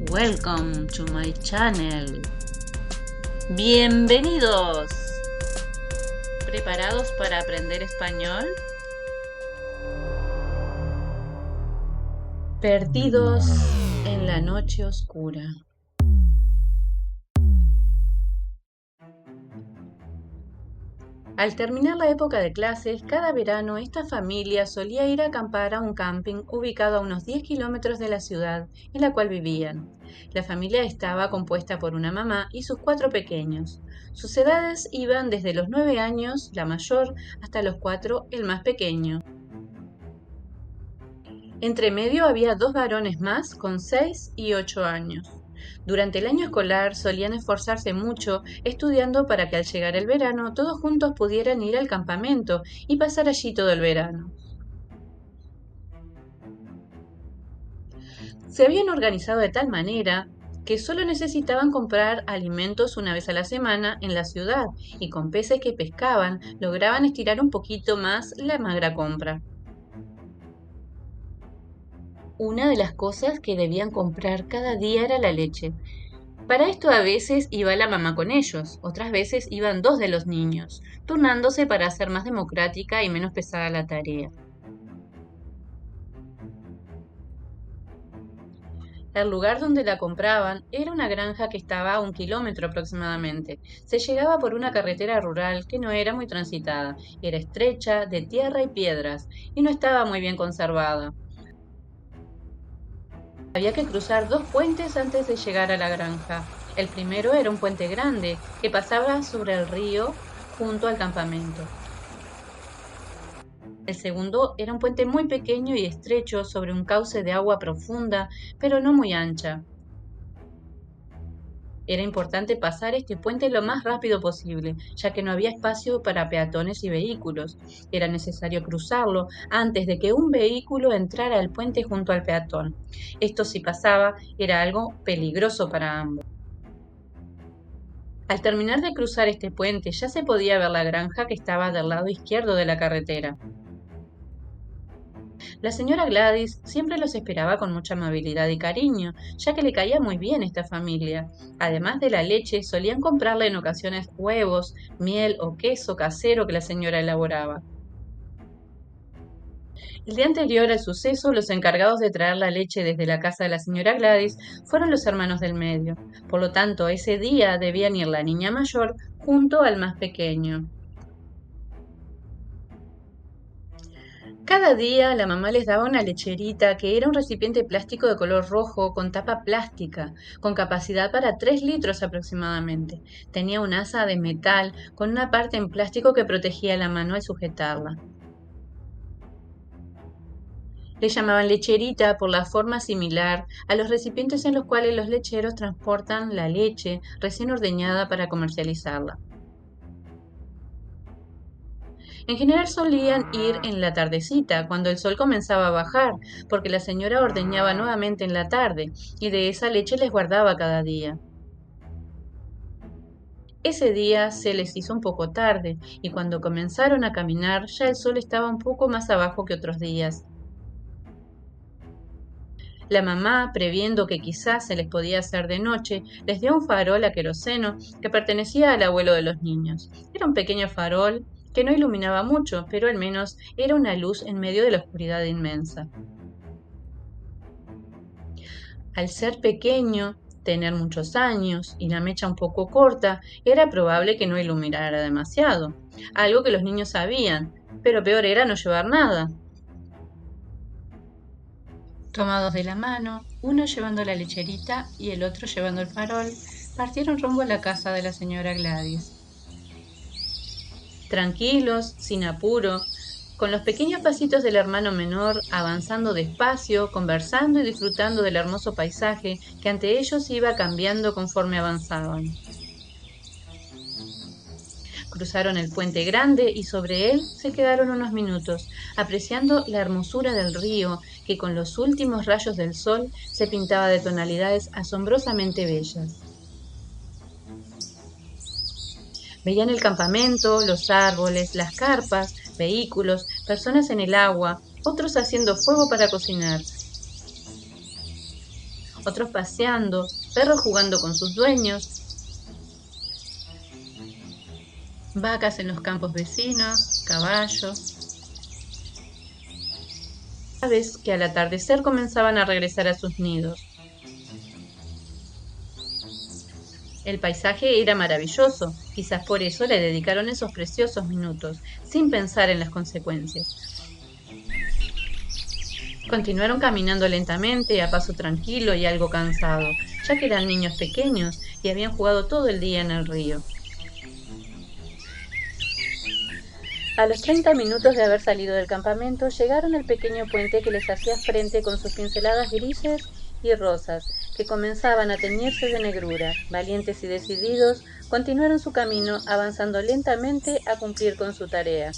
Welcome to my channel. Bienvenidos. ¿Preparados para aprender español? Perdidos en la noche oscura. Al terminar la época de clases, cada verano esta familia solía ir a acampar a un camping ubicado a unos 10 kilómetros de la ciudad en la cual vivían. La familia estaba compuesta por una mamá y sus 4 pequeños. Sus edades iban desde los 9 años, la mayor, hasta los 4, el más pequeño. Entre medio había 2 varones más con 6 y 8 años. Durante el año escolar solían esforzarse mucho estudiando para que al llegar el verano todos juntos pudieran ir al campamento y pasar allí todo el verano. Se habían organizado de tal manera que solo necesitaban comprar alimentos una vez a la semana en la ciudad y con peces que pescaban lograban estirar un poquito más la magra compra. Una de las cosas que debían comprar cada día era la leche. Para esto a veces iba la mamá con ellos, otras veces iban 2 de los niños, turnándose para hacer más democrática y menos pesada la tarea. El lugar donde la compraban era una granja que estaba a 1 kilómetro aproximadamente. Se llegaba por una carretera rural que no era muy transitada, era estrecha, de tierra y piedras, y no estaba muy bien conservada. Había que cruzar 2 puentes antes de llegar a la granja. El primero era un puente grande que pasaba sobre el río junto al campamento. El segundo era un puente muy pequeño y estrecho sobre un cauce de agua profunda, pero no muy ancha. Era importante pasar este puente lo más rápido posible, ya que no había espacio para peatones y vehículos. Era necesario cruzarlo antes de que un vehículo entrara al puente junto al peatón. Esto, si pasaba, era algo peligroso para ambos. Al terminar de cruzar este puente ya se podía ver la granja que estaba del lado izquierdo de la carretera. La señora Gladys siempre los esperaba con mucha amabilidad y cariño, ya que le caía muy bien esta familia. Además de la leche, solían comprarle en ocasiones huevos, miel o queso casero que la señora elaboraba. El día anterior al suceso, los encargados de traer la leche desde la casa de la señora Gladys fueron los hermanos del medio. Por lo tanto, ese día debían ir la niña mayor junto al más pequeño. Cada día la mamá les daba una lecherita que era un recipiente plástico de color rojo con tapa plástica, con capacidad para 3 litros aproximadamente. Tenía un asa de metal con una parte en plástico que protegía la mano al sujetarla. Le llamaban lecherita por la forma similar a los recipientes en los cuales los lecheros transportan la leche recién ordeñada para comercializarla. En general solían ir en la tardecita, cuando el sol comenzaba a bajar, porque la señora ordeñaba nuevamente en la tarde, y de esa leche les guardaba cada día. Ese día se les hizo un poco tarde, y cuando comenzaron a caminar ya el sol estaba un poco más abajo que otros días. La mamá, previendo que quizás se les podía hacer de noche, les dio un farol a queroseno que pertenecía al abuelo de los niños. Era un pequeño farol que no iluminaba mucho, pero al menos era una luz en medio de la oscuridad inmensa. Al ser pequeño, tener muchos años y la mecha un poco corta, era probable que no iluminara demasiado, algo que los niños sabían, pero peor era no llevar nada. Tomados de la mano, uno llevando la lecherita y el otro llevando el farol, partieron rumbo a la casa de la señora Gladys. Tranquilos, sin apuro, con los pequeños pasitos del hermano menor, avanzando despacio, conversando y disfrutando del hermoso paisaje que ante ellos iba cambiando conforme avanzaban. Cruzaron el puente grande y sobre él se quedaron unos minutos, apreciando la hermosura del río que con los últimos rayos del sol se pintaba de tonalidades asombrosamente bellas. Veían el campamento, los árboles, las carpas, vehículos, personas en el agua, otros haciendo fuego para cocinar. otros paseando, perros jugando con sus dueños, vacas en los campos vecinos, caballos, aves que al atardecer comenzaban a regresar a sus nidos. El paisaje era maravilloso, quizás por eso le dedicaron esos preciosos minutos, sin pensar en las consecuencias. Continuaron caminando lentamente, a paso tranquilo y algo cansado, ya que eran niños pequeños y habían jugado todo el día en el río. A los 30 minutos de haber salido del campamento, llegaron al pequeño puente que les hacía frente con sus pinceladas grises y rosas, que comenzaban a teñirse de negrura. Valientes y decididos, continuaron su camino, avanzando lentamente a cumplir con su tarea.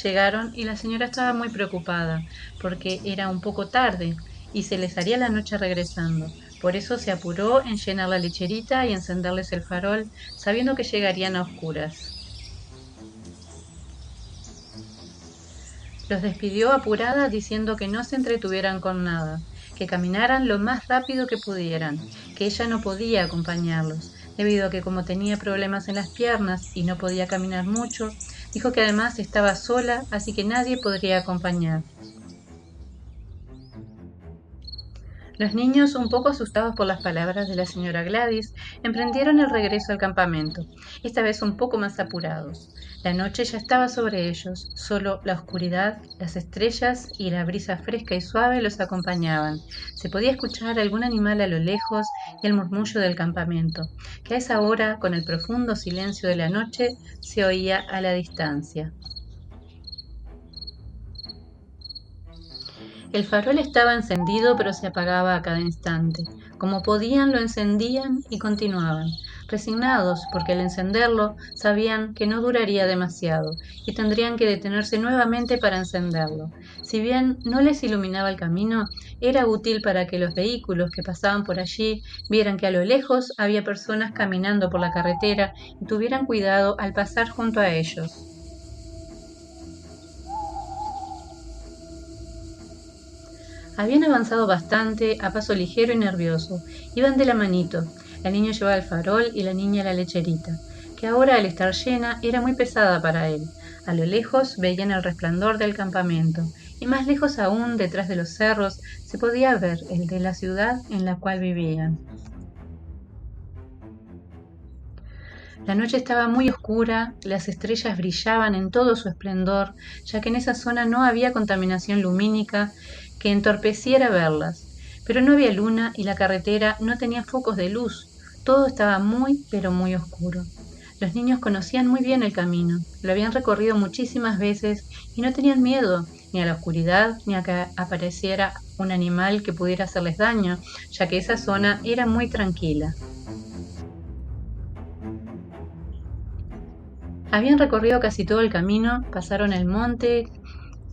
Llegaron y la señora estaba muy preocupada, porque era un poco tarde y se les haría la noche regresando. Por eso se apuró en llenar la lecherita y encenderles el farol, sabiendo que llegarían a oscuras. Los despidió apurada diciendo que no se entretuvieran con nada, que caminaran lo más rápido que pudieran, que ella no podía acompañarlos, debido a que como tenía problemas en las piernas y no podía caminar mucho, dijo que además estaba sola, así que nadie podría acompañar. Los niños, un poco asustados por las palabras de la señora Gladys, emprendieron el regreso al campamento, esta vez un poco más apurados. La noche ya estaba sobre ellos, solo la oscuridad, las estrellas y la brisa fresca y suave los acompañaban. Se podía escuchar algún animal a lo lejos y el murmullo del campamento, que a esa hora, con el profundo silencio de la noche, se oía a la distancia. El farol estaba encendido, pero se apagaba a cada instante. Como podían, lo encendían y continuaban, resignados porque al encenderlo sabían que no duraría demasiado y tendrían que detenerse nuevamente para encenderlo. Si bien no les iluminaba el camino, era útil para que los vehículos que pasaban por allí vieran que a lo lejos había personas caminando por la carretera y tuvieran cuidado al pasar junto a ellos. Habían avanzado bastante, a paso ligero y nervioso. Iban de la manito. El niño llevaba el farol y la niña la lecherita, que ahora al estar llena era muy pesada para él. A lo lejos veían el resplandor del campamento, y más lejos aún, detrás de los cerros, se podía ver el de la ciudad en la cual vivían. La noche estaba muy oscura, las estrellas brillaban en todo su esplendor, ya que en esa zona no había contaminación lumínica que entorpeciera verlas. Pero no había luna y la carretera no tenía focos de luz. Todo estaba muy, pero muy oscuro. Los niños conocían muy bien el camino, lo habían recorrido muchísimas veces y no tenían miedo ni a la oscuridad ni a que apareciera un animal que pudiera hacerles daño, ya que esa zona era muy tranquila. Habían recorrido casi todo el camino, pasaron el monte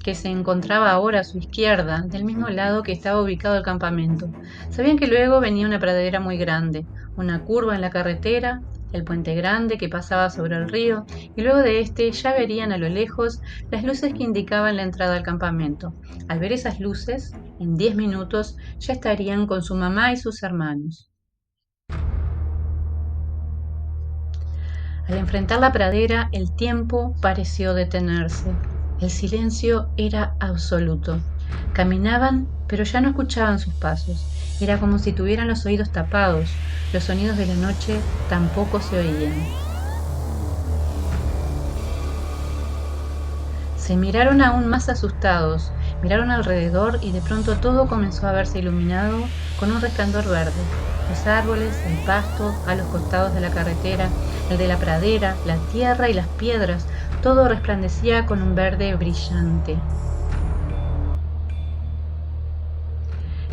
que se encontraba ahora a su izquierda, del mismo lado que estaba ubicado el campamento. Sabían que luego venía una pradera muy grande, una curva en la carretera, el puente grande que pasaba sobre el río, y luego de este ya verían a lo lejos las luces que indicaban la entrada al campamento. Al ver esas luces, en 10 minutos ya estarían con su mamá y sus hermanos. Al enfrentar la pradera, el tiempo pareció detenerse. El silencio era absoluto. Caminaban, pero ya no escuchaban sus pasos. Era como si tuvieran los oídos tapados. Los sonidos de la noche tampoco se oían. Se miraron aún más asustados, miraron alrededor y de pronto todo comenzó a verse iluminado con un resplandor verde. Los árboles, el pasto, a los costados de la carretera, el de la pradera, la tierra y las piedras, todo resplandecía con un verde brillante.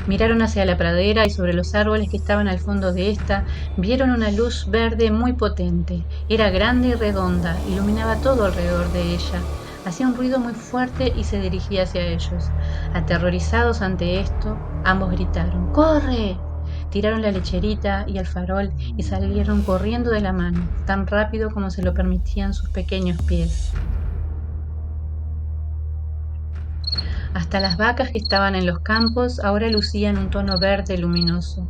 Miraron hacia la pradera y sobre los árboles que estaban al fondo de esta, vieron una luz verde muy potente. Era grande y redonda, iluminaba todo alrededor de ella. Hacía un ruido muy fuerte y se dirigía hacia ellos. Aterrorizados ante esto, ambos gritaron: ¡Corre! Tiraron la lecherita y el farol y salieron corriendo de la mano, tan rápido como se lo permitían sus pequeños pies. Hasta las vacas que estaban en los campos ahora lucían un tono verde luminoso.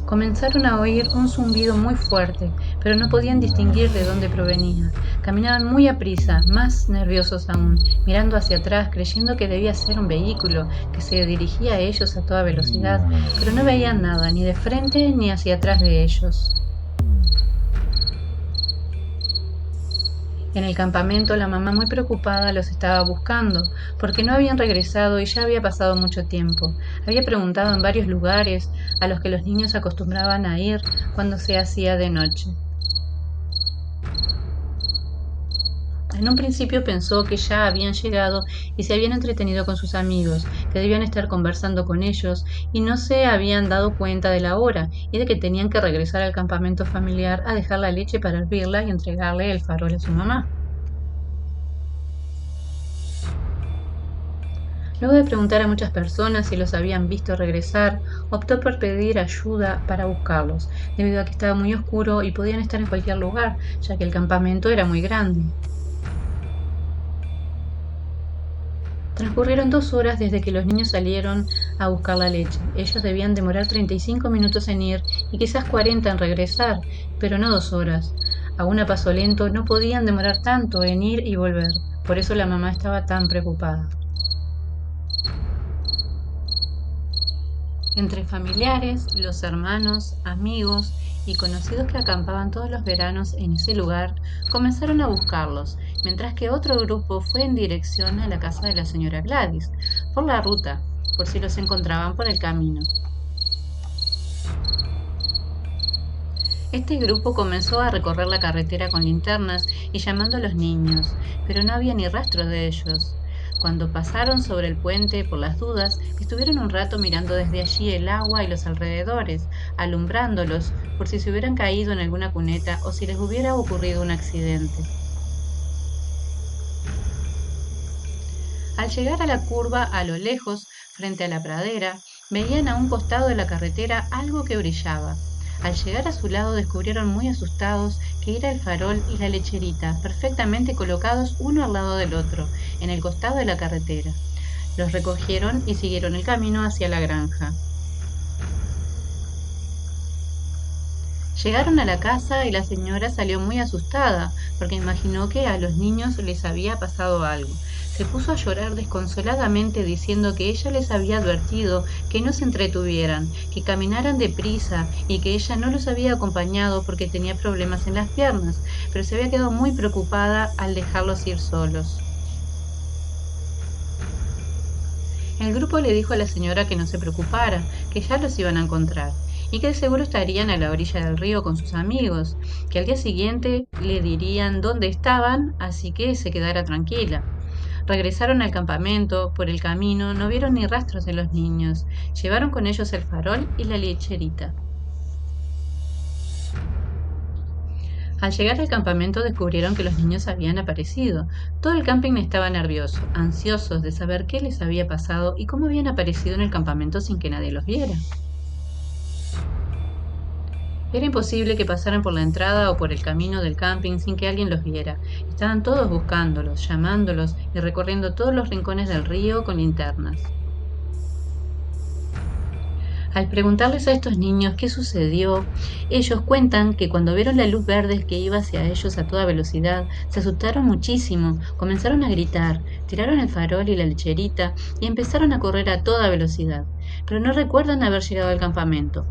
Comenzaron a oír un zumbido muy fuerte, pero no podían distinguir de dónde provenía. Caminaban muy aprisa, más nerviosos aún, mirando hacia atrás, creyendo que debía ser un vehículo que se dirigía a ellos a toda velocidad, pero no veían nada, ni de frente ni hacia atrás de ellos. En el campamento la mamá muy preocupada los estaba buscando, porque no habían regresado y ya había pasado mucho tiempo. Había preguntado en varios lugares a los que los niños acostumbraban a ir cuando se hacía de noche. En un principio pensó que ya habían llegado y se habían entretenido con sus amigos, que debían estar conversando con ellos y no se habían dado cuenta de la hora y de que tenían que regresar al campamento familiar a dejar la leche para hervirla y entregarle el farol a su mamá. Luego de preguntar a muchas personas si los habían visto regresar, optó por pedir ayuda para buscarlos, debido a que estaba muy oscuro y podían estar en cualquier lugar, ya que el campamento era muy grande. Transcurrieron 2 horas desde que los niños salieron a buscar la leche. Ellos debían demorar 35 minutos en ir y quizás 40 en regresar, pero no 2 horas. Aún a paso lento no podían demorar tanto en ir y volver. Por eso la mamá estaba tan preocupada. Entre familiares, los hermanos, amigos y conocidos que acampaban todos los veranos en ese lugar, comenzaron a buscarlos, mientras que otro grupo fue en dirección a la casa de la señora Gladys, por la ruta, por si los encontraban por el camino. Este grupo comenzó a recorrer la carretera con linternas y llamando a los niños, pero no había ni rastro de ellos. Cuando pasaron sobre el puente, por las dudas, estuvieron un rato mirando desde allí el agua y los alrededores, alumbrándolos por si se hubieran caído en alguna cuneta o si les hubiera ocurrido un accidente. Al llegar a la curva, a lo lejos, frente a la pradera, veían a un costado de la carretera algo que brillaba. Al llegar a su lado descubrieron muy asustados que era el farol y la lecherita, perfectamente colocados uno al lado del otro, en el costado de la carretera. Los recogieron y siguieron el camino hacia la granja. Llegaron a la casa y la señora salió muy asustada porque imaginó que a los niños les había pasado algo. Se puso a llorar desconsoladamente diciendo que ella les había advertido que no se entretuvieran, que caminaran deprisa y que ella no los había acompañado porque tenía problemas en las piernas, pero se había quedado muy preocupada al dejarlos ir solos. El grupo le dijo a la señora que no se preocupara, que ya los iban a encontrar y que de seguro estarían a la orilla del río con sus amigos, que al día siguiente le dirían dónde estaban, así que se quedara tranquila. Regresaron al campamento, por el camino no vieron ni rastros de los niños, llevaron con ellos el farol y la lecherita. Al llegar al campamento descubrieron que los niños habían aparecido. Todo el camping estaba nervioso, ansiosos de saber qué les había pasado y cómo habían aparecido en el campamento sin que nadie los viera. Era imposible que pasaran por la entrada o por el camino del camping sin que alguien los viera. Estaban todos buscándolos, llamándolos y recorriendo todos los rincones del río con linternas. Al preguntarles a estos niños qué sucedió, ellos cuentan que cuando vieron la luz verde que iba hacia ellos a toda velocidad, se asustaron muchísimo, comenzaron a gritar, tiraron el farol y la lecherita y empezaron a correr a toda velocidad, pero no recuerdan haber llegado al campamento.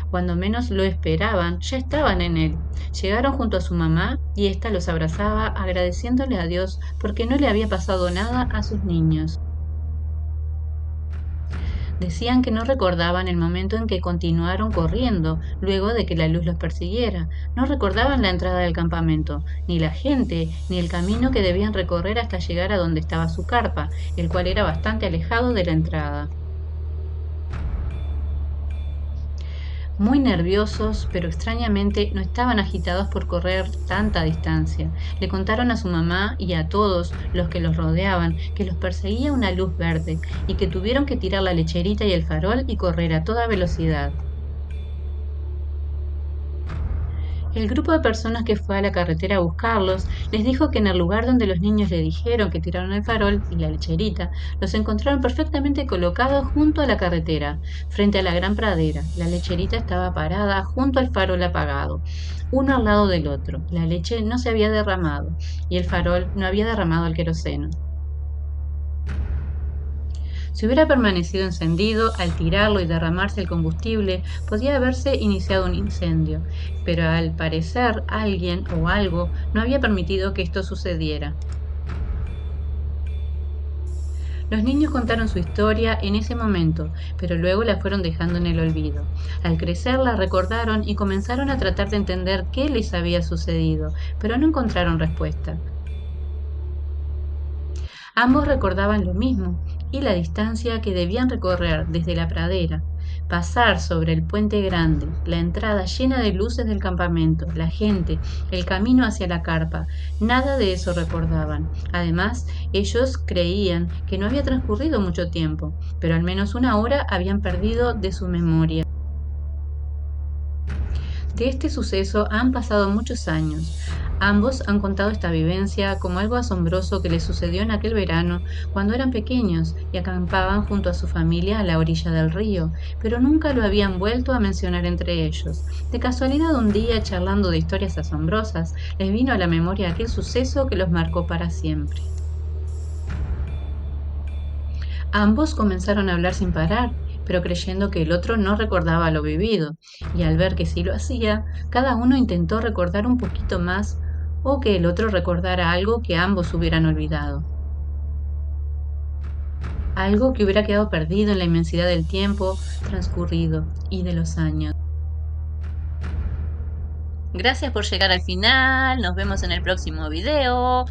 Cuando menos lo esperaban, ya estaban en él. Llegaron junto a su mamá y ésta los abrazaba agradeciéndole a Dios porque no le había pasado nada a sus niños. Decían que no recordaban el momento en que continuaron corriendo, luego de que la luz los persiguiera. No recordaban la entrada del campamento, ni la gente, ni el camino que debían recorrer hasta llegar a donde estaba su carpa, el cual era bastante alejado de la entrada. Muy nerviosos, pero extrañamente no estaban agitados por correr tanta distancia. Le contaron a su mamá y a todos los que los rodeaban que los perseguía una luz verde y que tuvieron que tirar la lecherita y el farol y correr a toda velocidad. El grupo de personas que fue a la carretera a buscarlos les dijo que en el lugar donde los niños le dijeron que tiraron el farol y la lecherita, los encontraron perfectamente colocados junto a la carretera, frente a la gran pradera. La lecherita estaba parada junto al farol apagado, uno al lado del otro. La leche no se había derramado y el farol no había derramado el queroseno. Si hubiera permanecido encendido, al tirarlo y derramarse el combustible, podía haberse iniciado un incendio, pero al parecer alguien o algo no había permitido que esto sucediera. Los niños contaron su historia en ese momento, pero luego la fueron dejando en el olvido. Al crecer la recordaron y comenzaron a tratar de entender qué les había sucedido, pero no encontraron respuesta. Ambos recordaban lo mismo y la distancia que debían recorrer desde la pradera, pasar sobre el puente grande, la entrada llena de luces del campamento, la gente, el camino hacia la carpa. Nada de eso recordaban. Además, ellos creían que no había transcurrido mucho tiempo, pero al menos una hora habían perdido de su memoria. De este suceso han pasado muchos años. Ambos han contado esta vivencia como algo asombroso que les sucedió en aquel verano cuando eran pequeños y acampaban junto a su familia a la orilla del río, pero nunca lo habían vuelto a mencionar entre ellos. De casualidad un día, charlando de historias asombrosas, les vino a la memoria aquel suceso que los marcó para siempre. Ambos comenzaron a hablar sin parar, pero creyendo que el otro no recordaba lo vivido, y al ver que sí lo hacía, cada uno intentó recordar un poquito más o que el otro recordara algo que ambos hubieran olvidado, algo que hubiera quedado perdido en la inmensidad del tiempo transcurrido y de los años. Gracias por llegar al final, nos vemos en el próximo video.